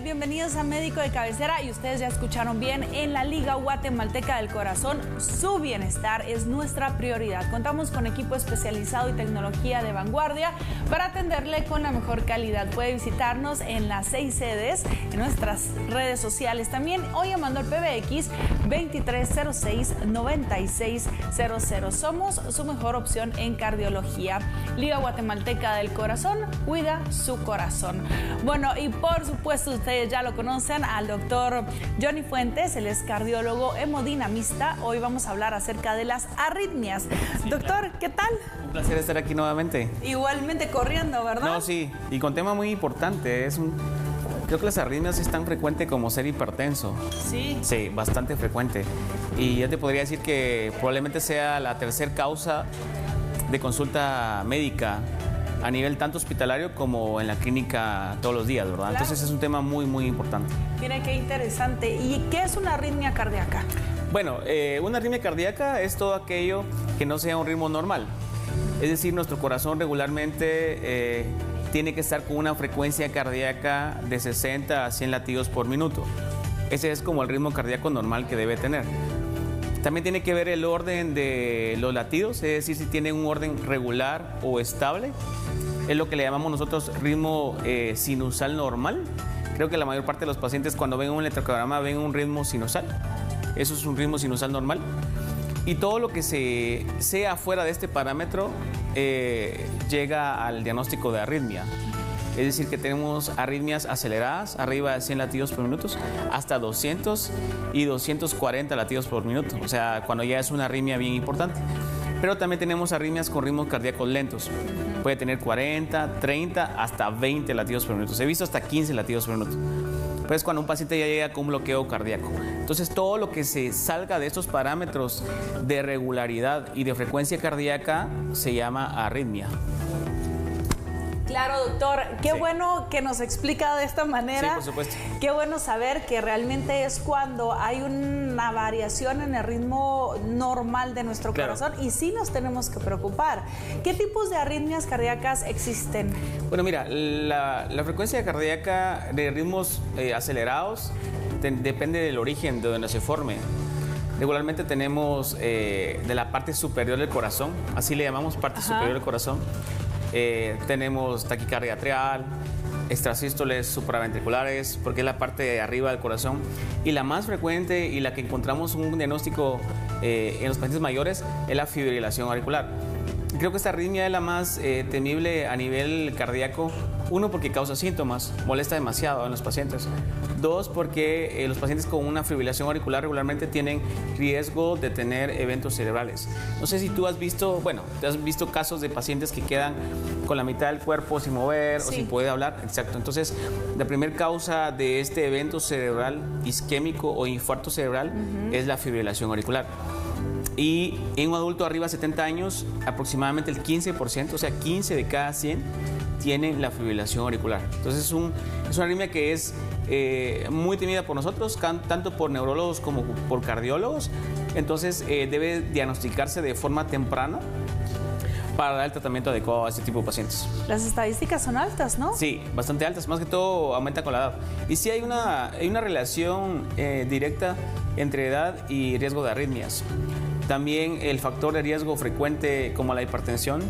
Bienvenidos a Médico de Cabecera y ustedes ya escucharon bien, en la Liga Guatemalteca del Corazón, su bienestar es nuestra prioridad. Contamos con equipo especializado y tecnología de vanguardia para atenderle con la mejor calidad. Puede visitarnos en las 6 sedes, en nuestras redes sociales también, o llamando al PBX 2306-9600. Somos su mejor opción en cardiología. Liga Guatemalteca del Corazón, cuida su corazón. Bueno, y por supuesto ustedes ya lo conocen al doctor Johnny Fuentes, él es cardiólogo hemodinamista. Hoy vamos a hablar acerca de las arritmias. Sí, doctor, claro. ¿Qué tal? Un placer estar aquí nuevamente. Igualmente corriendo, ¿verdad? No, sí, y con tema muy importante, creo que las arritmias es tan frecuente como ser hipertenso. Sí. Sí, bastante frecuente. Y yo te podría decir que probablemente sea la tercera causa de consulta médica a nivel tanto hospitalario como en la clínica todos los días, ¿verdad? Claro. Entonces es un tema muy, muy importante. Mira qué interesante. ¿Y qué es una arritmia cardíaca? Bueno, una arritmia cardíaca es todo aquello que no sea un ritmo normal. Es decir, nuestro corazón regularmente tiene que estar con una frecuencia cardíaca de 60 a 100 latidos por minuto. Ese es como el ritmo cardíaco normal que debe tener. También tiene que ver el orden de los latidos, es decir, si tienen un orden regular o estable. Es lo que le llamamos nosotros ritmo sinusal normal. Creo que la mayor parte de los pacientes cuando ven un electrocardiograma ven un ritmo sinusal. Eso es un ritmo sinusal normal. Y todo lo que sea fuera de este parámetro llega al diagnóstico de arritmia. Es decir, que tenemos arritmias aceleradas, arriba de 100 latidos por minuto, hasta 200 y 240 latidos por minuto. O sea, cuando ya es una arritmia bien importante. Pero también tenemos arritmias con ritmos cardíacos lentos. Puede tener 40, 30, hasta 20 latidos por minuto. He visto hasta 15 latidos por minuto. Pues cuando un paciente ya llega con un bloqueo cardíaco. Entonces, todo lo que se salga de estos parámetros de regularidad y de frecuencia cardíaca se llama arritmia. Claro, doctor. Qué bueno que nos explica de esta manera. Sí, por supuesto. Qué bueno saber que realmente es cuando hay una variación en el ritmo normal de nuestro corazón y sí nos tenemos que preocupar. ¿Qué tipos de arritmias cardíacas existen? Bueno, mira, la frecuencia cardíaca de ritmos acelerados depende del origen de donde se forme. Regularmente tenemos de la parte superior del corazón, así le llamamos parte superior del corazón. Tenemos taquicardia atrial, extrasístoles supraventriculares, porque es la parte de arriba del corazón. Y la más frecuente y la que encontramos un diagnóstico en los pacientes mayores es la fibrilación auricular. Creo que esta arritmia es la más temible a nivel cardíaco. Uno, porque causa síntomas, molesta demasiado en los pacientes. Dos, porque los pacientes con una fibrilación auricular regularmente tienen riesgo de tener eventos cerebrales. No sé si tú has visto, te has visto casos de pacientes que quedan con la mitad del cuerpo sin mover o sin poder hablar. Exacto. Entonces, la primera causa de este evento cerebral isquémico o infarto cerebral es la fibrilación auricular. Y en un adulto arriba de 70 años, aproximadamente el 15%, o sea, 15 de cada 100, tienen la fibrilación auricular. Entonces es una arritmia que es muy temida por nosotros, tanto por neurólogos como por cardiólogos. Entonces debe diagnosticarse de forma temprana para dar el tratamiento adecuado a este tipo de pacientes. Las estadísticas son altas, ¿no? Sí, bastante altas, más que todo aumenta con la edad. Y sí hay una relación directa entre edad y riesgo de arritmias. También el factor de riesgo frecuente como la hipertensión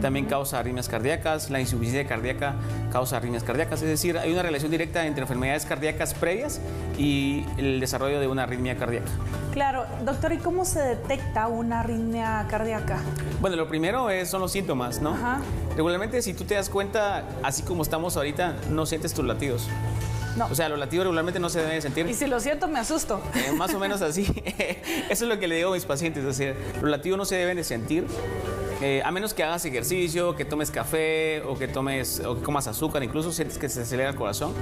también causa arritmias cardíacas, la insuficiencia cardíaca causa arritmias cardíacas, es decir, hay una relación directa entre enfermedades cardíacas previas y el desarrollo de una arritmia cardíaca. Claro, doctor, ¿y cómo se detecta una arritmia cardíaca? Bueno, lo primero son los síntomas, ¿no? Regularmente, si tú te das cuenta, así como estamos ahorita, no sientes tus latidos. No. O sea, los latidos regularmente no se deben sentir. Y si lo siento, me asusto. Más o menos así. Eso es lo que le digo a mis pacientes. Es decir, los latidos no se deben de sentir, a menos que hagas ejercicio, que tomes café o que comas azúcar, incluso sientes que se acelera el corazón.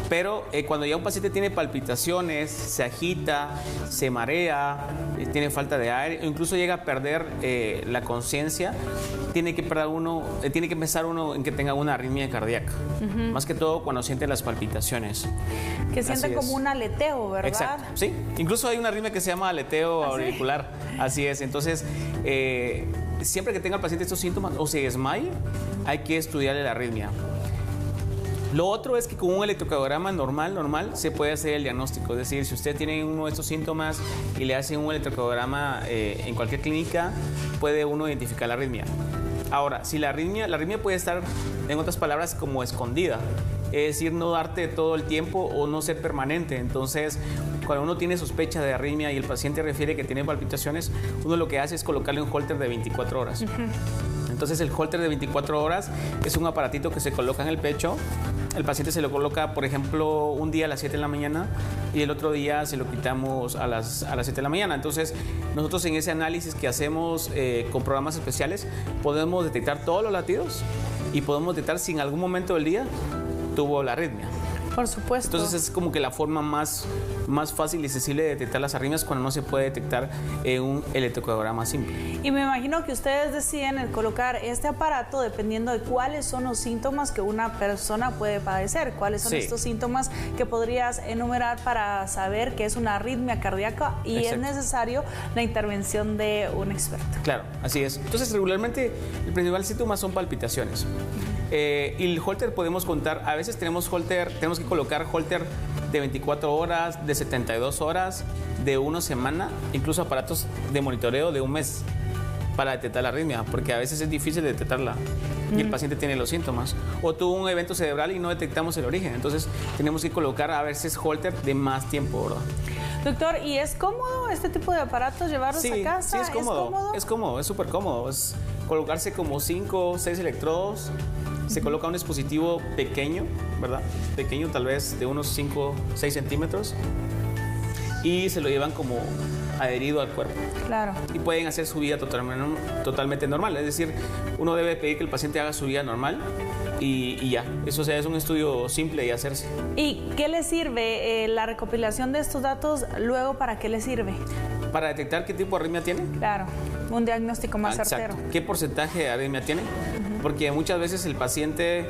Pero cuando ya un paciente tiene palpitaciones, se agita, se marea, tiene falta de aire, o incluso llega a perder la conciencia, tiene que pensar uno en que tenga una arritmia cardíaca. Más que todo cuando siente las palpitaciones. Que sienten como un aleteo, ¿verdad? Exacto, sí. Incluso hay una arritmia que se llama aleteo auricular. Así es. Entonces, siempre que tenga el paciente estos síntomas o se desmaye, hay que estudiarle la arritmia. Lo otro es que con un electrocardiograma normal se puede hacer el diagnóstico. Es decir, si usted tiene uno de estos síntomas y le hacen un electrocardiograma en cualquier clínica, puede uno identificar la arritmia. Ahora, si la arritmia puede estar, en otras palabras, como escondida. Es decir, no darte todo el tiempo o no ser permanente. Entonces, cuando uno tiene sospecha de arritmia y el paciente refiere que tiene palpitaciones, uno lo que hace es colocarle un holter de 24 horas. Entonces, el holter de 24 horas es un aparatito que se coloca en el pecho. El paciente se lo coloca, por ejemplo, un día a las 7 de la mañana y el otro día se lo quitamos a las 7 de la mañana. Entonces, nosotros en ese análisis que hacemos con programas especiales, podemos detectar todos los latidos y podemos detectar si en algún momento del día tuvo la arritmia. Por supuesto. Entonces es como que la forma más fácil y sensible de detectar las arritmias cuando no se puede detectar en un electrocardiograma simple. Y me imagino que ustedes deciden el colocar este aparato dependiendo de cuáles son los síntomas que una persona puede padecer. ¿Cuáles son estos síntomas que podrías enumerar para saber que es una arritmia cardíaca y es necesario la intervención de un experto? Claro, así es. Entonces regularmente el principal síntoma son palpitaciones. Y el holter podemos contar, a veces tenemos que colocar holter de 24 horas, de 72 horas, de 1 semana, incluso aparatos de monitoreo de 1 mes para detectar la arritmia, porque a veces es difícil detectarla y el paciente tiene los síntomas. O tuvo un evento cerebral y no detectamos el origen, entonces tenemos que colocar a veces holter de más tiempo, ¿verdad? Doctor, ¿y es cómodo este tipo de aparatos llevarlos a casa? Sí, es cómodo. Es cómodo, es súper cómodo. Es colocarse como 5 o 6 electrodos. Se coloca un dispositivo pequeño, ¿verdad? Pequeño, tal vez de unos 5 o 6 centímetros. Y se lo llevan como adherido al cuerpo. Claro. Y pueden hacer su vida totalmente normal. Es decir, uno debe pedir que el paciente haga su vida normal y ya. Eso es un estudio simple y hacerse. ¿Y qué le sirve la recopilación de estos datos? Luego, ¿para qué le sirve? Para detectar qué tipo de arritmia tiene. Claro, un diagnóstico más certero. ¿Qué porcentaje de arritmia tiene? Porque muchas veces el paciente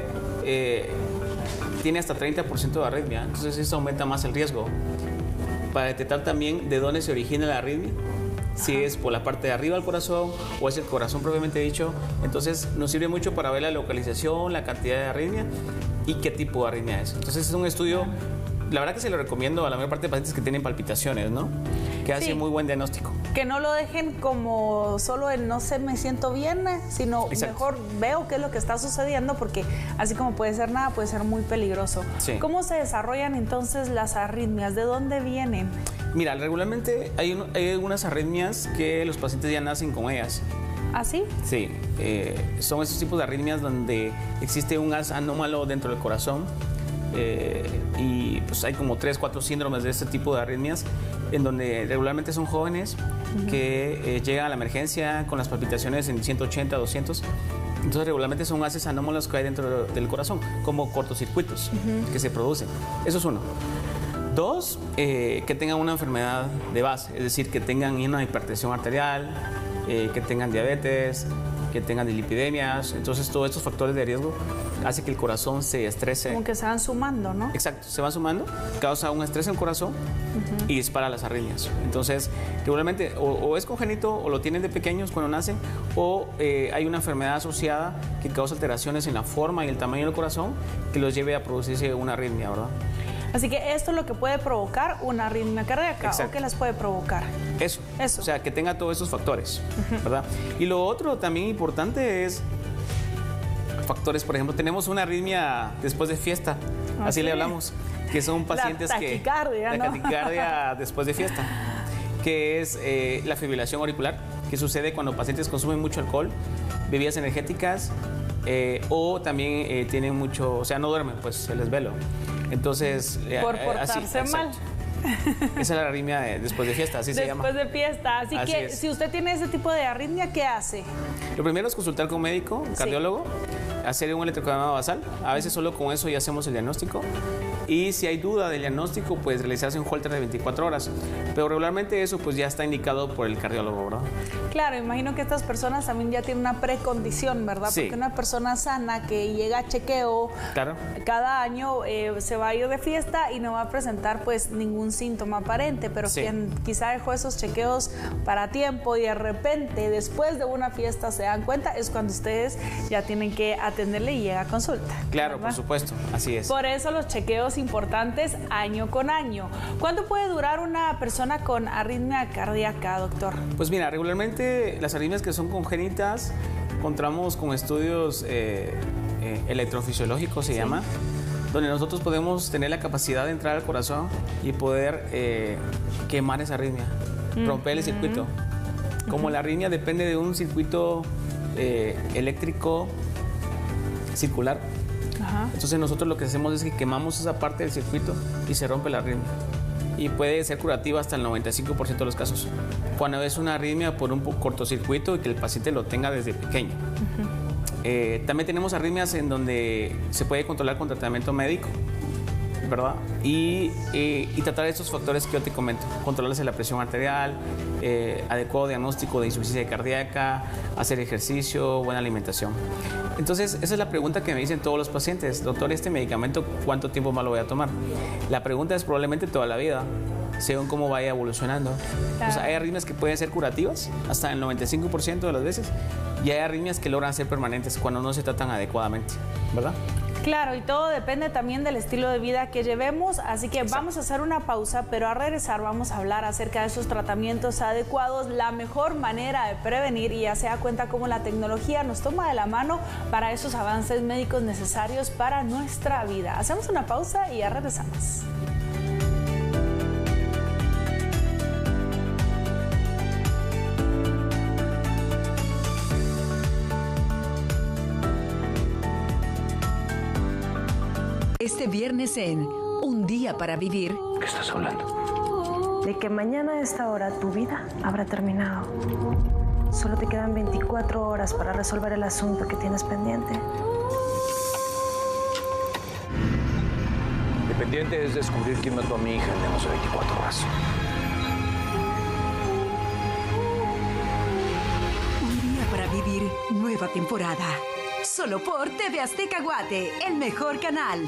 tiene hasta 30% de arritmia, entonces eso aumenta más el riesgo. Para detectar también de dónde se origina la arritmia, si es por la parte de arriba del corazón o es el corazón propiamente dicho, entonces nos sirve mucho para ver la localización, la cantidad de arritmia y qué tipo de arritmia es. Entonces es un estudio, la verdad que se lo recomiendo a la mayor parte de pacientes que tienen palpitaciones, ¿no? Que hace muy buen diagnóstico. Que no lo dejen como solo el no sé, me siento bien, sino mejor veo qué es lo que está sucediendo, porque así como puede ser nada, puede ser muy peligroso. Sí. ¿Cómo se desarrollan entonces las arritmias? ¿De dónde vienen? Mira, regularmente hay algunas arritmias que los pacientes ya nacen con ellas. ¿Ah, sí? Sí, son esos tipos de arritmias donde existe un gas anómalo dentro del corazón. Y pues hay como 3 o 4 síndromes de este tipo de arritmias en donde regularmente son jóvenes que llegan a la emergencia con las palpitaciones en 180, 200. Entonces regularmente son gases anómalos que hay dentro del corazón, como cortocircuitos que se producen. Eso es uno. 2, que tengan una enfermedad de base, es decir, que tengan una hipertensión arterial, que tengan diabetes, que tengan dislipidemias. Entonces todos estos factores de riesgo hace que el corazón se estrese. Como que se van sumando, ¿no? Exacto, se van sumando, causa un estrés en el corazón y dispara las arritmias. Entonces, regularmente o es congénito o lo tienen de pequeños cuando nacen, o hay una enfermedad asociada que causa alteraciones en la forma y el tamaño del corazón que los lleve a producirse una arritmia, ¿verdad? Así que esto es lo que puede provocar una arritmia cardíaca. ¿O qué las puede provocar? Eso. O sea, que tenga todos esos factores, ¿verdad? Y lo otro también importante es factores, por ejemplo, tenemos una arritmia después de fiesta, así le hablamos, que son pacientes la taquicardia, la taquicardia después de fiesta, que es la fibrilación auricular, que sucede cuando pacientes consumen mucho alcohol, bebidas energéticas, o también tienen mucho, o sea, no duermen, pues se les velo. Entonces, por portarse mal. Esa es la arritmia después de fiesta, así se llama. Después de fiesta. Así que si usted tiene ese tipo de arritmia, ¿qué hace? Lo primero es consultar con un médico, un cardiólogo, hacer un electrocardiograma basal. A veces solo con eso ya hacemos el diagnóstico. y si hay duda del diagnóstico, pues realizarse un Holter de 24 horas. Pero regularmente eso pues ya está indicado por el cardiólogo, ¿verdad? Claro, imagino que estas personas también ya tienen una precondición, ¿verdad? Sí. Porque una persona sana que llega a chequeo cada año se va a ir de fiesta y no va a presentar pues ningún síntoma aparente, pero quien quizá dejó esos chequeos para tiempo y de repente después de una fiesta se dan cuenta, es cuando ustedes ya tienen que atenderle y llega a consulta. Claro, ¿verdad? por supuesto, así es. Por eso los chequeos importantes año con año. ¿Cuánto puede durar una persona con arritmia cardíaca, doctor? Pues mira, regularmente las arritmias que son congénitas encontramos con estudios electrofisiológicos, se llama, donde nosotros podemos tener la capacidad de entrar al corazón y poder quemar esa arritmia, romper el circuito. Como la arritmia depende de un circuito eléctrico circular, entonces nosotros lo que hacemos es que quemamos esa parte del circuito y se rompe la arritmia. Y puede ser curativa hasta el 95% de los casos. Cuando es una arritmia por un cortocircuito y que el paciente lo tenga desde pequeño. También tenemos arritmias en donde se puede controlar con tratamiento médico, ¿verdad? Y tratar estos factores que yo te comento. Controlarse la presión arterial, adecuado diagnóstico de insuficiencia cardíaca, hacer ejercicio, buena alimentación. Entonces, esa es la pregunta que me dicen todos los pacientes. Doctor, ¿este medicamento cuánto tiempo más lo voy a tomar? La pregunta es probablemente toda la vida, según cómo vaya evolucionando. Claro. O sea, hay arritmias que pueden ser curativas hasta el 95% de las veces y hay arritmias que logran ser permanentes cuando no se tratan adecuadamente, ¿verdad? Claro, y todo depende también del estilo de vida que llevemos, así que vamos a hacer una pausa, pero a regresar vamos a hablar acerca de esos tratamientos adecuados, la mejor manera de prevenir, y ya se da cuenta cómo la tecnología nos toma de la mano para esos avances médicos necesarios para nuestra vida. Hacemos una pausa y ya regresamos. Este viernes en Un Día para Vivir. ¿Qué estás hablando? De que mañana a esta hora tu vida habrá terminado. Solo te quedan 24 horas para resolver el asunto que tienes pendiente. Mi pendiente es descubrir quién mató a mi hija en menos de 24 horas. Un Día para Vivir, nueva temporada. Solo por TV Azteca Guate, el mejor canal.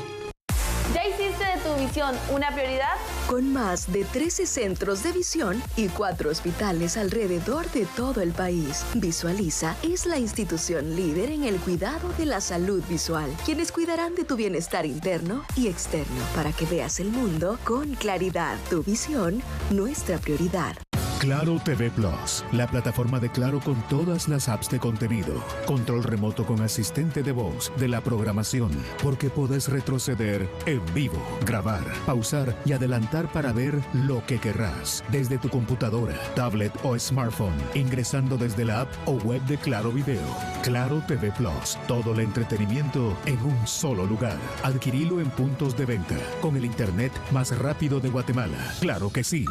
¿Ya hiciste de tu visión una prioridad? Con más de 13 centros de visión y 4 hospitales alrededor de todo el país, Visualiza es la institución líder en el cuidado de la salud visual, quienes cuidarán de tu bienestar interno y externo para que veas el mundo con claridad. Tu visión, nuestra prioridad. Claro TV Plus, la plataforma de Claro con todas las apps de contenido. Control remoto con asistente de voz de la programación, porque puedes retroceder en vivo, grabar, pausar y adelantar para ver lo que querrás desde tu computadora, tablet o smartphone, ingresando desde la app o web de Claro Video. Claro TV Plus, todo el entretenimiento en un solo lugar. Adquirilo en puntos de venta, con el internet más rápido de Guatemala. Claro que sí.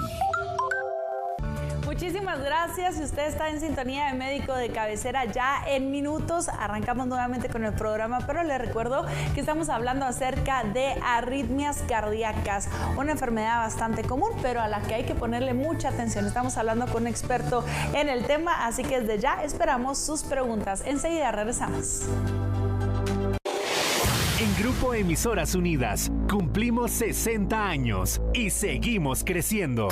Muchísimas gracias. Si usted está en sintonía de Médico de Cabecera, ya en minutos arrancamos nuevamente con el programa, pero le recuerdo que estamos hablando acerca de arritmias cardíacas, una enfermedad bastante común, pero a la que hay que ponerle mucha atención. Estamos hablando con un experto en el tema, así que desde ya esperamos sus preguntas. Enseguida regresamos. En Grupo Emisoras Unidas cumplimos 60 años y seguimos creciendo.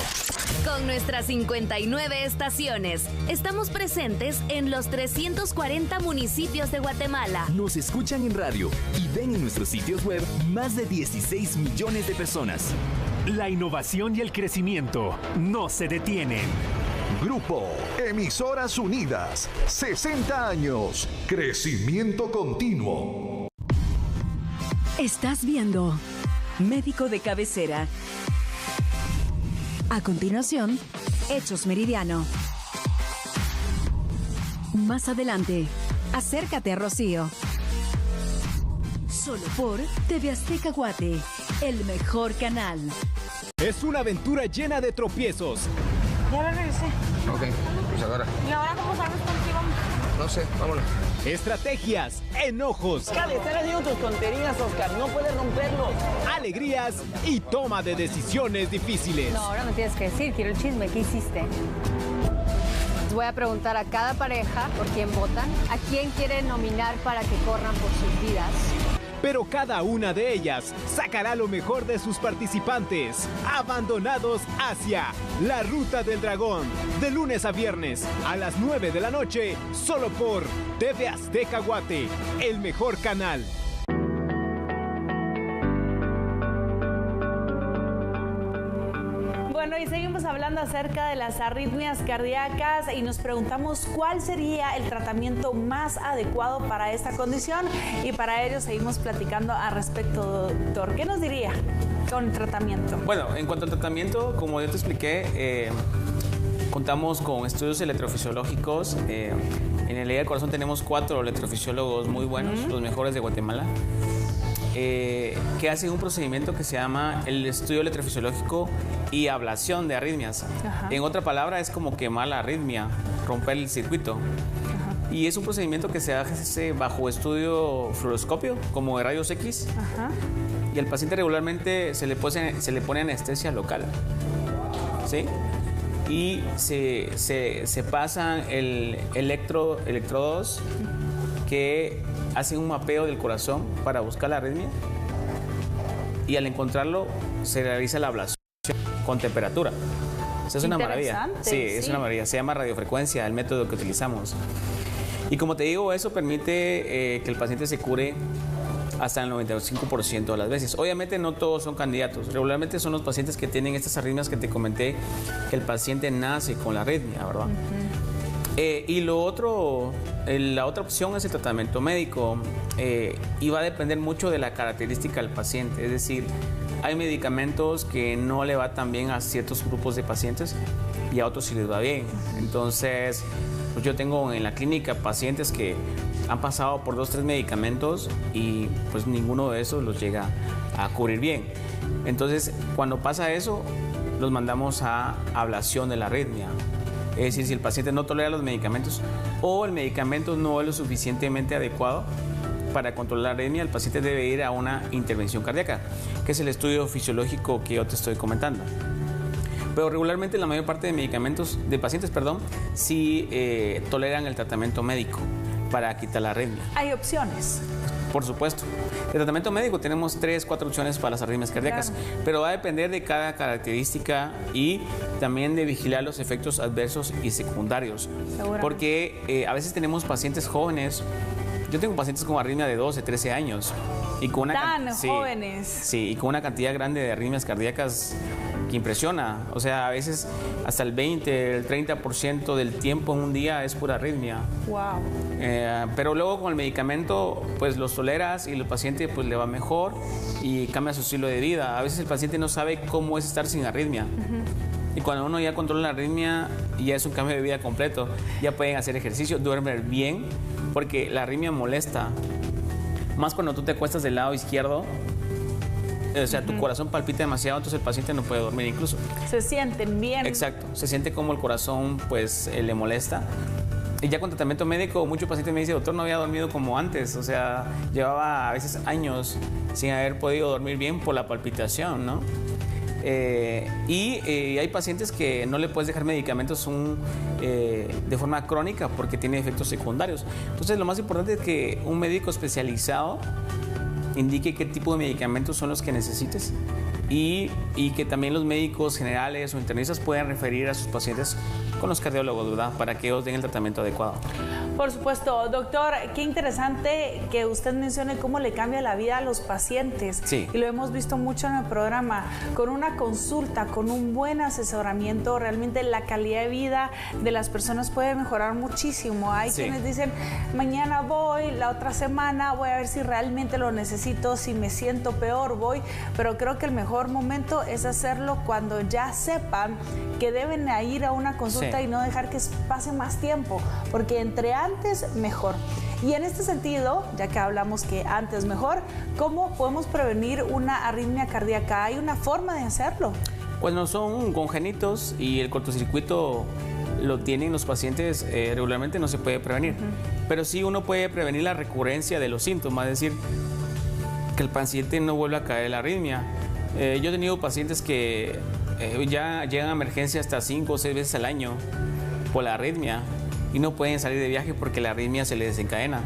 Con nuestras 59 estaciones, estamos presentes en los 340 municipios de Guatemala. Nos escuchan en radio y ven en nuestros sitios web más de 16 millones de personas. La innovación y el crecimiento no se detienen. Grupo Emisoras Unidas, 60 años, crecimiento continuo. Estás viendo Médico de Cabecera. A continuación, Hechos Meridiano. Más adelante, acércate a Rocío. Solo por TV Azteca Guate, el mejor canal. Es una aventura llena de tropiezos. Ya lo regresé. Ok, pues ahora. ¿Y ahora cómo sabes con qué vamos? No sé, vámonos. Estrategias, enojos, Cale, están haciendo tus tonterías, Oscar. No puedes romperlo. alegrías y toma de decisiones difíciles. No, ahora me tienes que decir, quiero el chisme. ¿Qué hiciste? Les voy a preguntar a cada pareja por quién votan, a quién quieren nominar para que corran por sus vidas. Pero cada una de ellas sacará lo mejor de sus participantes. Abandonados hacia la Ruta del Dragón. De lunes a viernes a las 9 de la noche, solo por TV Azteca Guate, el mejor canal. Bueno, y seguimos hablando acerca de las arritmias cardíacas y nos preguntamos cuál sería el tratamiento más adecuado para esta condición, y para ello seguimos platicando al respecto, doctor. ¿Qué nos diría con el tratamiento? Bueno, en cuanto al tratamiento, como yo te expliqué, contamos con estudios electrofisiológicos. En el Liga del Corazón tenemos 4 electrofisiólogos muy buenos, los mejores de Guatemala, que hacen un procedimiento que se llama el estudio electrofisiológico y ablación de arritmias. En otra palabra, es como quemar la arritmia, romper el circuito. Y es un procedimiento que se hace bajo estudio fluoroscopio, como de rayos X. Y al paciente regularmente se le pone anestesia local, ¿sí? Y se pasan electrodos que hacen un mapeo del corazón para buscar la arritmia, y al encontrarlo se realiza la ablación con temperatura. O sea, es una maravilla. Sí, es una maravilla. Se llama radiofrecuencia, el método que utilizamos. Y como te digo, eso permite que el paciente se cure hasta el 95% de las veces. Obviamente no todos son candidatos. Regularmente son los pacientes que tienen estas arritmias que te comenté, que el paciente nace con la arritmia, ¿verdad? Y lo otro, la otra opción es el tratamiento médico, y va a depender mucho de la característica del paciente. Es decir, hay medicamentos que no le va tan bien a ciertos grupos de pacientes y a otros sí les va bien. Entonces, pues yo tengo en la clínica pacientes que han pasado por 2 o 3 medicamentos y pues ninguno de esos los llega a cubrir bien. Entonces, cuando pasa eso, los mandamos a ablación de la arritmia. Es decir, si el paciente no tolera los medicamentos o el medicamento no es lo suficientemente adecuado para controlar la arritmia, el paciente debe ir a una intervención cardíaca, que es el estudio fisiológico que yo te estoy comentando. Pero regularmente la mayor parte de pacientes, sí toleran el tratamiento médico para quitar la arritmia. ¿Hay opciones? Por supuesto. El tratamiento médico tenemos 3, 4 opciones para las arritmias cardíacas, pero va a depender de cada característica y también de vigilar los efectos adversos y secundarios. Porque a veces tenemos pacientes jóvenes. Yo tengo pacientes con arritmia de 12, 13 años. Y con jóvenes. Sí, y con una cantidad grande de arritmias cardíacas que impresiona. O sea, a veces hasta el 20, el 30% del tiempo en un día es pura arritmia. Wow. Pero luego con el medicamento, pues los toleras y el paciente pues le va mejor y cambia su estilo de vida. A veces el paciente no sabe cómo es estar sin arritmia. Y cuando uno ya controla la arritmia, ya es un cambio de vida completo. Ya pueden hacer ejercicio, duermen bien, porque la arritmia molesta. Más cuando tú te acuestas del lado izquierdo, o sea, tu corazón palpita demasiado, entonces el paciente no puede dormir incluso. Se sienten bien. Exacto, se siente como el corazón pues le molesta. Y ya con tratamiento médico, muchos pacientes me dicen, doctor, no había dormido como antes. O sea, llevaba a veces años sin haber podido dormir bien por la palpitación, ¿no? Y hay pacientes que no le puedes dejar medicamentos de forma crónica porque tiene efectos secundarios. Entonces, lo más importante es que un médico especializado indique qué tipo de medicamentos son los que necesites y que también los médicos generales o internistas puedan referir a sus pacientes con los cardiólogos, ¿verdad? Para que ellos den el tratamiento adecuado. Por supuesto, doctor, qué interesante que usted mencione cómo le cambia la vida a los pacientes. Sí. Y lo hemos visto mucho en el programa. Con una consulta, con un buen asesoramiento, realmente la calidad de vida de las personas puede mejorar muchísimo. Hay quienes dicen, mañana voy, la otra semana voy a ver si realmente lo necesito, si me siento peor, voy. Pero creo que el mejor momento es hacerlo cuando ya sepan que deben ir a una consulta y no dejar que pase más tiempo, porque entre antes mejor. Y en este sentido, ya que hablamos que antes mejor, ¿cómo podemos prevenir una arritmia cardíaca? ¿Hay una forma de hacerlo? Pues no son congénitos y el cortocircuito lo tienen los pacientes regularmente, no se puede prevenir. Pero sí uno puede prevenir la recurrencia de los síntomas, es decir, que el paciente no vuelva a caer en la arritmia. Yo he tenido pacientes que ya llegan a emergencia hasta 5 o 6 veces al año por la arritmia y no pueden salir de viaje porque la arritmia se les desencadena.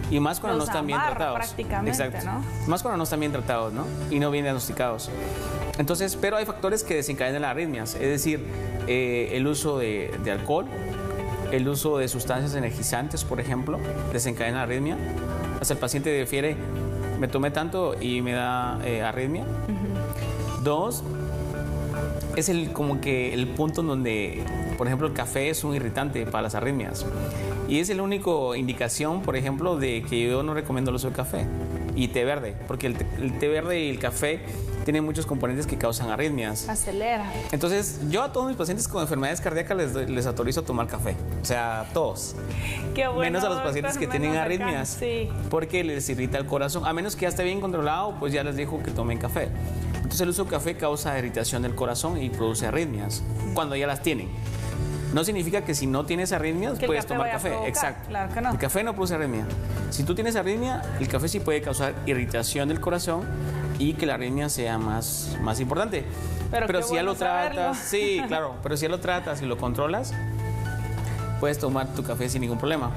Y más cuando no están bien tratados. Prácticamente, exacto, ¿no? Más cuando no están bien tratados, ¿no? Y no bien diagnosticados. Entonces, pero hay factores que desencadenan las arritmias, es decir, el uso de alcohol, el uso de sustancias energizantes, por ejemplo, desencadena la arritmia. Hasta el paciente refiere, me tomé tanto y me da arritmia. 2, es como que el punto en donde, por ejemplo, el café es un irritante para las arritmias. Y es la única indicación, por ejemplo, de que yo no recomiendo el uso de café y té verde, porque el té verde y el café tienen muchos componentes que causan arritmias. Acelera. Entonces, yo a todos mis pacientes con enfermedades cardíacas les autorizo a tomar café. O sea, a todos. Qué bueno, menos a los pacientes que tienen arritmias. Sí. Porque les irrita el corazón. A menos que ya esté bien controlado, pues ya les digo que tomen café. Entonces, el uso de café causa irritación del corazón y produce arritmias cuando ya las tienen. No significa que si no tienes arritmias puedes tomar café. Exacto. Claro que no. El café no produce arritmia. Si tú tienes arritmia, el café sí puede causar irritación del corazón y que la arritmia sea más importante. Pero si ya lo tratas, sí, claro, pero si ya lo tratas y lo controlas, puedes tomar tu café sin ningún problema.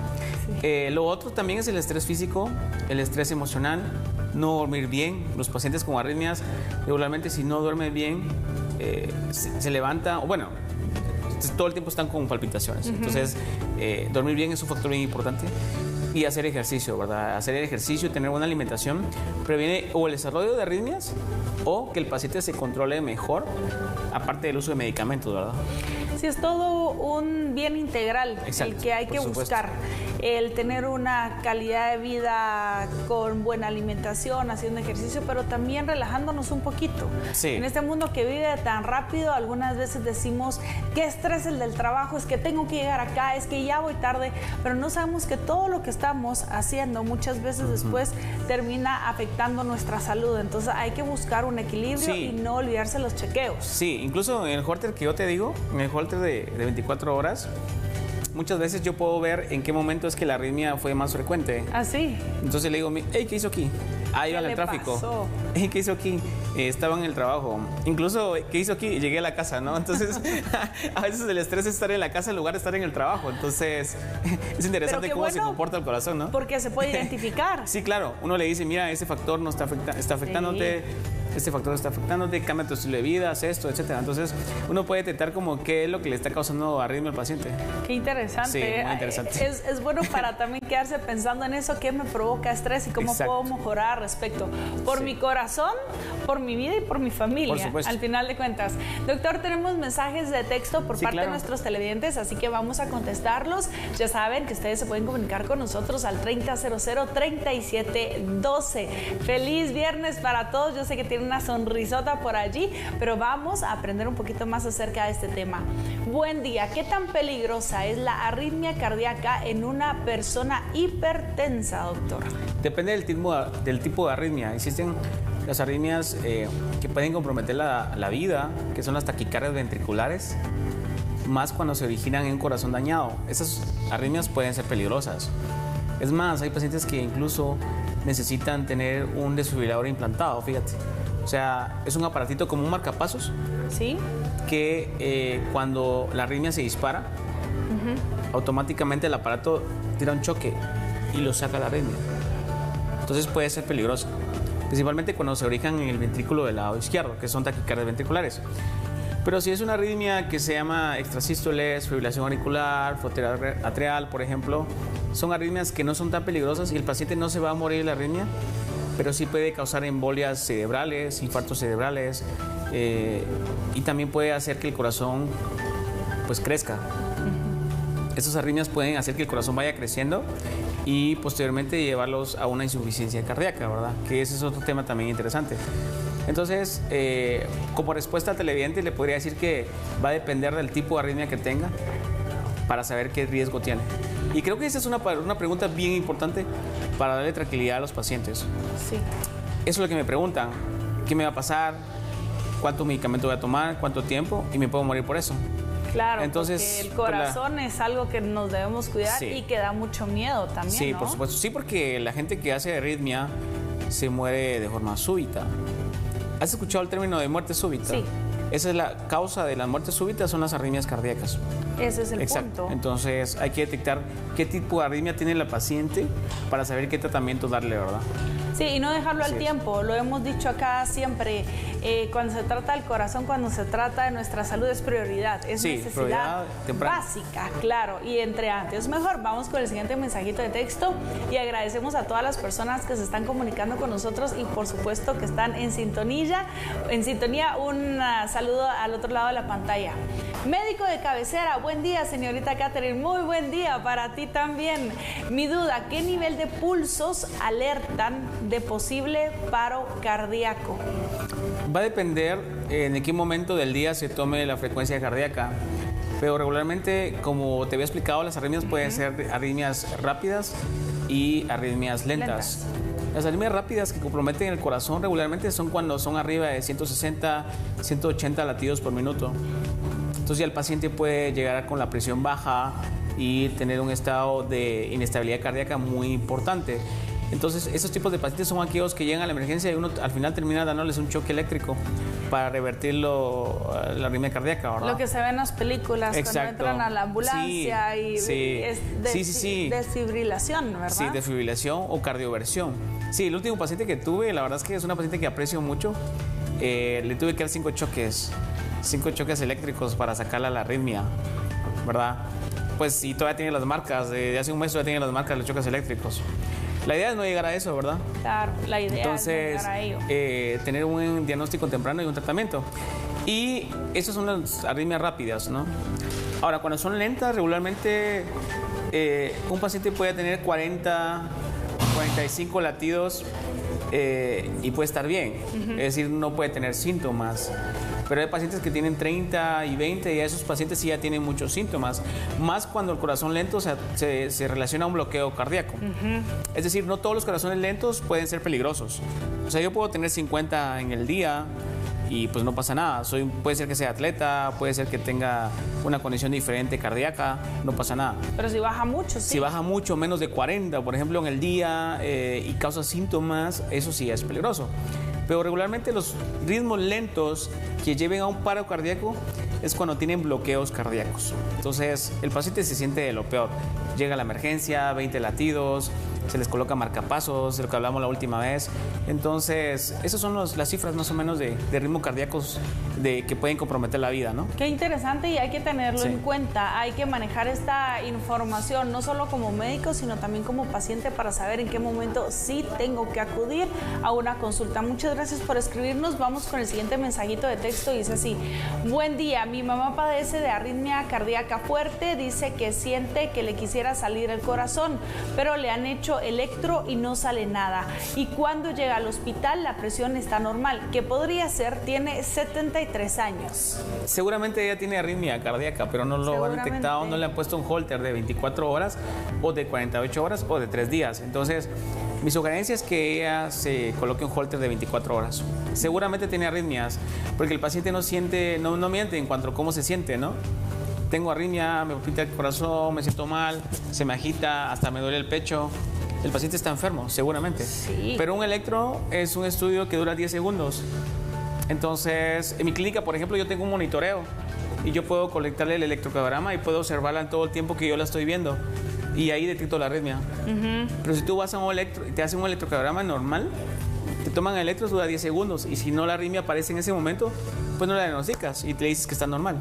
Sí. Lo otro también es el estrés físico, el estrés emocional, no dormir bien. Los pacientes con arritmias, regularmente si no duermen bien, se levanta, o bueno, todo el tiempo están con palpitaciones. Entonces, dormir bien es un factor bien importante. Y hacer ejercicio, ¿verdad? Hacer ejercicio y tener buena alimentación previene o el desarrollo de arritmias o que el paciente se controle mejor, aparte del uso de medicamentos, ¿verdad? Sí, es todo un bien integral. Exacto, el que hay que buscar. El tener una calidad de vida con buena alimentación, haciendo ejercicio, pero también relajándonos un poquito. Sí. En este mundo que vive tan rápido, algunas veces decimos, qué estrés el del trabajo, es que tengo que llegar acá, es que ya voy tarde, pero no sabemos que todo lo que estamos haciendo muchas veces después termina afectando nuestra salud. Entonces hay que buscar un equilibrio y no olvidarse los chequeos. Sí, incluso en el Holter que yo te digo, en el Holter de 24 horas, muchas veces yo puedo ver en qué momento es que la arritmia fue más frecuente. ¿Ah, sí? Entonces le digo, hey, ¿qué hizo aquí? Iba en el tráfico. Pasó? Hey, ¿qué hizo aquí? Estaba en el trabajo. Incluso, ¿qué hizo aquí? Llegué a la casa, ¿no? Entonces, a veces el estrés es estar en la casa en lugar de estar en el trabajo. Entonces, es interesante cómo se comporta el corazón, ¿no? Porque se puede identificar. Sí, claro. Uno le dice, mira, ese factor no está afectándote. Este factor está afectándote, cambia tu estilo de vida, haz esto, etcétera. Entonces, uno puede detectar como qué es lo que le está causando arritmia al paciente. Qué interesante. Sí, muy interesante. Es bueno para también quedarse pensando en eso, qué me provoca estrés y cómo puedo mejorar al respecto. Por mi corazón, por mi vida y por mi familia. Por supuesto. Al final de cuentas. Doctor, tenemos mensajes de texto por parte de nuestros televidentes, así que vamos a contestarlos. Ya saben que ustedes se pueden comunicar con nosotros al 3000-3712. Feliz viernes para todos. Yo sé que tienen una sonrisota por allí, pero vamos a aprender un poquito más acerca de este tema. Buen día. ¿Qué tan peligrosa es la arritmia cardíaca en una persona hipertensa, doctor? Depende del tipo de arritmia. Existen las arritmias que pueden comprometer la vida, que son las taquicardias ventriculares, más cuando se originan en un corazón dañado. Esas arritmias pueden ser peligrosas. Es más, hay pacientes que incluso necesitan tener un desfibrilador implantado, fíjate. O sea, es un aparatito como un marcapasos. Sí. Que cuando la arritmia se dispara, automáticamente el aparato tira un choque y lo saca la arritmia. Entonces puede ser peligroso. Principalmente cuando se originan en el ventrículo del lado izquierdo, que son taquicardias ventriculares. Pero si es una arritmia que se llama extrasístoles, fibrilación auricular, frontera atrial, por ejemplo, son arritmias que no son tan peligrosas y el paciente no se va a morir de la arritmia, pero sí puede causar embolias cerebrales, infartos cerebrales, y también puede hacer que el corazón pues crezca. Estas arritmias pueden hacer que el corazón vaya creciendo y posteriormente llevarlos a una insuficiencia cardíaca, ¿verdad? Que ese es otro tema también interesante. Entonces, como respuesta al televidente, le podría decir que va a depender del tipo de arritmia que tenga para saber qué riesgo tiene. Y creo que esa es una pregunta bien importante para darle tranquilidad a los pacientes. Sí. Eso es lo que me preguntan. ¿Qué me va a pasar? ¿Cuánto medicamento voy a tomar? ¿Cuánto tiempo? Y me puedo morir por eso. Claro, entonces, porque el corazón es algo que nos debemos cuidar sí. y que da mucho miedo también, Sí, ¿no? por supuesto. Sí, porque la gente que hace arritmia se muere de forma súbita. ¿Has escuchado el término de muerte súbita? Sí. Esa es la causa de las muertes súbitas, son las arritmias cardíacas. Ese es el Exacto. punto. Entonces hay que detectar qué tipo de arritmia tiene la paciente para saber qué tratamiento darle, ¿verdad? Sí, y no dejarlo Así al es. tiempo. Lo hemos dicho acá siempre. Cuando se trata del corazón, cuando se trata de nuestra salud, es prioridad. Es Sí, necesidad prioridad temprana. básica, claro. Y entre antes mejor. Vamos con el siguiente mensajito de texto. Y agradecemos a todas las personas que se están comunicando con nosotros y, por supuesto, que están en sintonía. Un saludo al otro lado de la pantalla. Médico de cabecera, buen día, señorita Catherine. Muy buen día para ti también. Mi duda, ¿qué nivel de pulsos alertan de posible paro cardíaco? Va a depender en qué momento del día se tome la frecuencia cardíaca. Pero regularmente, como te había explicado, las arritmias pueden ser arritmias rápidas y arritmias lentas. Las arritmias rápidas que comprometen el corazón regularmente son cuando son arriba de 160, 180 latidos por minuto. Entonces ya el paciente puede llegar con la presión baja y tener un estado de inestabilidad cardíaca muy importante. Entonces, esos tipos de pacientes son aquellos que llegan a la emergencia y uno al final termina dándoles un choque eléctrico para revertir la arritmia cardíaca, ¿verdad? Lo que se ve en las películas cuando entran a la ambulancia es desfibrilación, ¿verdad? Sí, desfibrilación o cardioversión. Sí, el último paciente que tuve, la verdad es que es una paciente que aprecio mucho. Le tuve que dar 5 choques eléctricos para sacarla a la arritmia, ¿verdad? Pues sí, todavía tiene las marcas, de hace un mes todavía tiene las marcas de los choques eléctricos. La idea es no llegar a eso, ¿verdad? Claro, la idea Entonces, es no llegar a ello. Tener un diagnóstico temprano y un tratamiento. Y esas son las arritmias rápidas, ¿no? Ahora, cuando son lentas, regularmente un paciente puede tener 40, 45 latidos y puede estar bien. Es decir, no puede tener síntomas. Pero hay pacientes que tienen 30 y 20 y esos pacientes sí ya tienen muchos síntomas, más cuando el corazón lento se relaciona a un bloqueo cardíaco. Es decir, no todos los corazones lentos pueden ser peligrosos. O sea, yo puedo tener 50 en el día y pues no pasa nada. Puede ser que sea atleta, puede ser que tenga una condición diferente cardíaca, no pasa nada. Pero si baja mucho, sí. Si baja mucho, menos de 40, por ejemplo, en el día y causa síntomas, eso sí es peligroso. Pero regularmente los ritmos lentos que lleven a un paro cardíaco es cuando tienen bloqueos cardíacos. Entonces, el paciente se siente de lo peor. Llega a la emergencia, 20 latidos, se les coloca marcapasos, de lo que hablamos la última vez. Entonces, esas son las cifras más o menos de ritmos cardíacos que pueden comprometer la vida, ¿no? Qué interesante y hay que tenerlo en cuenta. Hay que manejar esta información no solo como médico, sino también como paciente para saber en qué momento sí tengo que acudir a una consulta. Muchas gracias por escribirnos. Vamos con el siguiente mensajito de texto. Dice así: buen día, mi mamá padece de arritmia cardíaca fuerte. Dice que siente que le quisiera salir el corazón, pero le han hecho electro y no sale nada. Y cuando llega al hospital la presión está normal. ¿Qué podría ser? Tiene 73 años. Seguramente ella tiene arritmia cardíaca, pero no lo han detectado, no le han puesto un holter de 24 horas o de 48 horas o de 3 días. Entonces, mi sugerencia es que ella se coloque un holter de 24 horas. Seguramente tiene arritmias, porque el paciente no miente en cuanto a cómo se siente, ¿no? Tengo arritmia, me palpita el corazón, me siento mal, se me agita, hasta me duele el pecho. El paciente está enfermo, seguramente. Sí. Pero un electro es un estudio que dura 10 segundos. Entonces, en mi clínica, por ejemplo, yo tengo un monitoreo y yo puedo colectarle el electrocardiograma y puedo observarla en todo el tiempo que yo la estoy viendo. Y ahí detecto la arritmia. Pero si tú vas a un electro y te hacen un electrocardiograma normal, te toman electros, dura 10 segundos. Y si no la arritmia aparece en ese momento, pues no la diagnosticas y te dices que está normal.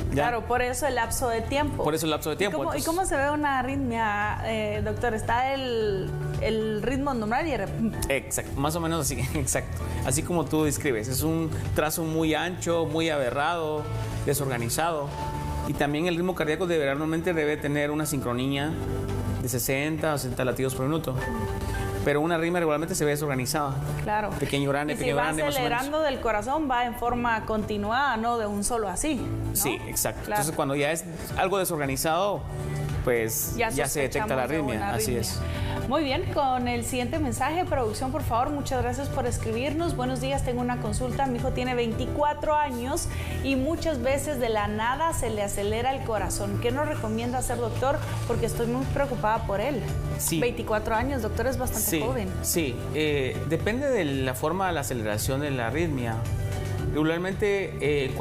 ¿Ya? Claro, por eso el lapso de tiempo. Por eso el lapso de tiempo. ¿Y cómo se ve una arritmia, doctor? ¿Está el ritmo normal y Exacto, más o menos así, exacto. Así como tú describes. Es un trazo muy ancho, muy aberrado, desorganizado. Y también el ritmo cardíaco normalmente debe tener una sincronía de 60 o 60 latidos por minuto. Pero una arritmia regularmente se ve desorganizada. Claro. Pequeño grande, pequeño grande, más o menos. Y si va acelerando del corazón, va en forma continuada, no de un solo así, ¿no? Sí, exacto. Claro. Entonces, cuando ya es algo desorganizado, pues ya se detecta la arritmia. Así es. Muy bien, con el siguiente mensaje, producción, por favor, muchas gracias por escribirnos. Buenos días, tengo una consulta. Mi hijo tiene 24 años y muchas veces de la nada se le acelera el corazón. ¿Qué nos recomienda hacer, doctor? Porque estoy muy preocupada por él. Sí. 24 años, doctor, es bastante joven. Sí, depende de la forma de la aceleración de la arritmia. Regularmente,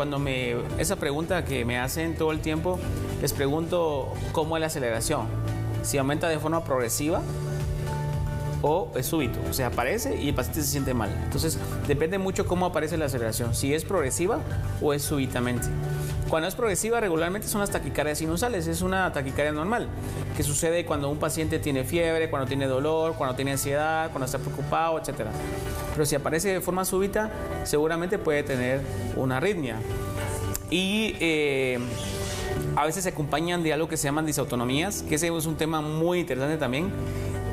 esa pregunta que me hacen todo el tiempo, les pregunto cómo es la aceleración. Si aumenta de forma progresiva o es súbito, o sea, aparece y el paciente se siente mal. Entonces, depende mucho cómo aparece la aceleración, si es progresiva o es súbitamente. Cuando es progresiva, regularmente son las taquicardias sinusales, es una taquicardia normal, que sucede cuando un paciente tiene fiebre, cuando tiene dolor, cuando tiene ansiedad, cuando está preocupado, etc. Pero si aparece de forma súbita, seguramente puede tener una arritmia. Y a veces se acompañan de algo que se llaman disautonomías, que ese es un tema muy interesante también,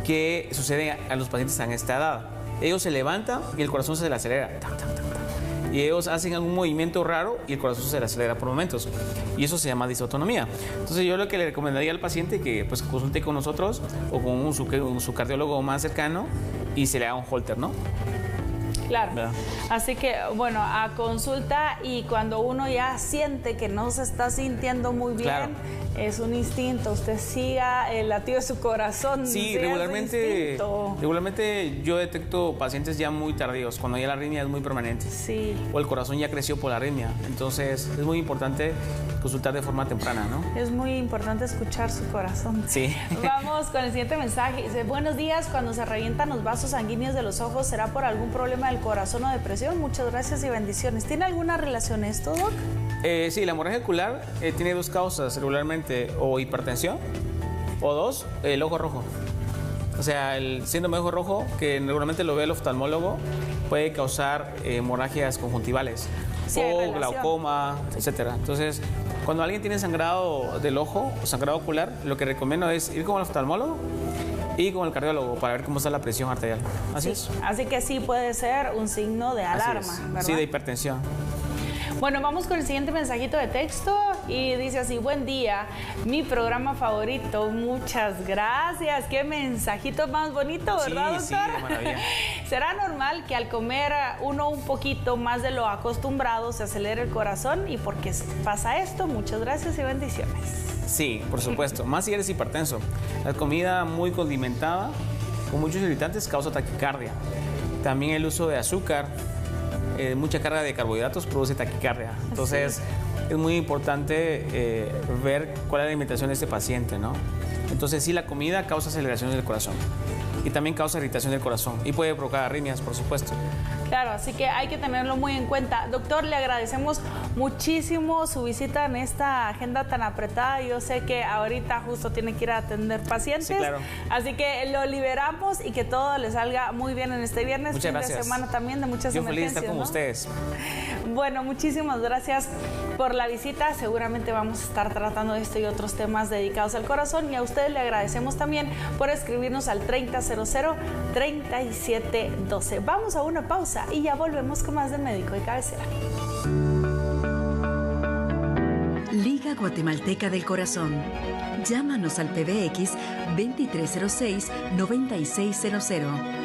que sucede a los pacientes en esta edad. Ellos se levantan y el corazón se le acelera. Y ellos hacen algún movimiento raro y el corazón se le acelera por momentos. Y eso se llama disautonomía. Entonces yo lo que le recomendaría al paciente que pues consulte con nosotros o con su cardiólogo más cercano y se le haga un holter, ¿no? Claro. ¿Verdad? Así que, bueno, a consulta, y cuando uno ya siente que no se está sintiendo muy bien, claro, es un instinto. Usted siga el latido de su corazón. Sí, regularmente yo detecto pacientes ya muy tardíos, cuando ya la arritmia es muy permanente. Sí. O el corazón ya creció por la arritmia. Entonces, es muy importante consultar de forma temprana, ¿no? Es muy importante escuchar su corazón. Sí. Vamos con el siguiente mensaje. Dice, buenos días, cuando se revientan los vasos sanguíneos de los ojos, ¿será por algún problema del corazón o depresión? Muchas gracias y bendiciones. ¿Tiene alguna relación esto, Doc? Sí, la hemorragia ocular tiene dos causas regularmente, o hipertensión, o dos, el ojo rojo. O sea, el síndrome de ojo rojo, que regularmente lo ve el oftalmólogo, puede causar hemorragias conjuntivales, sí, o glaucoma, etcétera. Entonces, cuando alguien tiene sangrado del ojo o sangrado ocular, lo que recomiendo es ir con el oftalmólogo y con el cardiólogo para ver cómo está la presión arterial. Así es. Así que sí puede ser un signo de alarma, ¿verdad? Sí, de hipertensión. Bueno, vamos con el siguiente mensajito de texto y dice así, buen día, mi programa favorito, muchas gracias. Qué mensajito más bonito, ¿verdad, doctor? Sí, de maravilla. ¿Será normal que al comer uno un poquito más de lo acostumbrado se acelere el corazón? ¿Y por qué pasa esto? Muchas gracias y bendiciones. Sí, por supuesto, más si eres hipertenso. La comida muy condimentada, con muchos irritantes, causa taquicardia. También el uso de azúcar, mucha carga de carbohidratos produce taquicardia. Entonces, es muy importante ver cuál es la alimentación de este paciente, ¿no? Entonces, sí, la comida causa aceleraciones del corazón y también causa irritación del corazón y puede provocar arritmias, por supuesto. Claro, así que hay que tenerlo muy en cuenta. Doctor, le agradecemos muchísimo su visita en esta agenda tan apretada. Yo sé que ahorita justo tiene que ir a atender pacientes. Sí, claro. Así que lo liberamos y que todo le salga muy bien en este viernes. Muchas gracias. Fin de semana también de muchas Yo emergencias. Feliz de estar con ustedes. Bueno, muchísimas gracias por la visita. Seguramente vamos a estar tratando esto y otros temas dedicados al corazón. Y a ustedes le agradecemos también por escribirnos al 3000-3712. Vamos a una pausa y ya volvemos con más de Médico de Cabecera. Liga Guatemalteca del Corazón. Llámanos al PBX 2306-9600.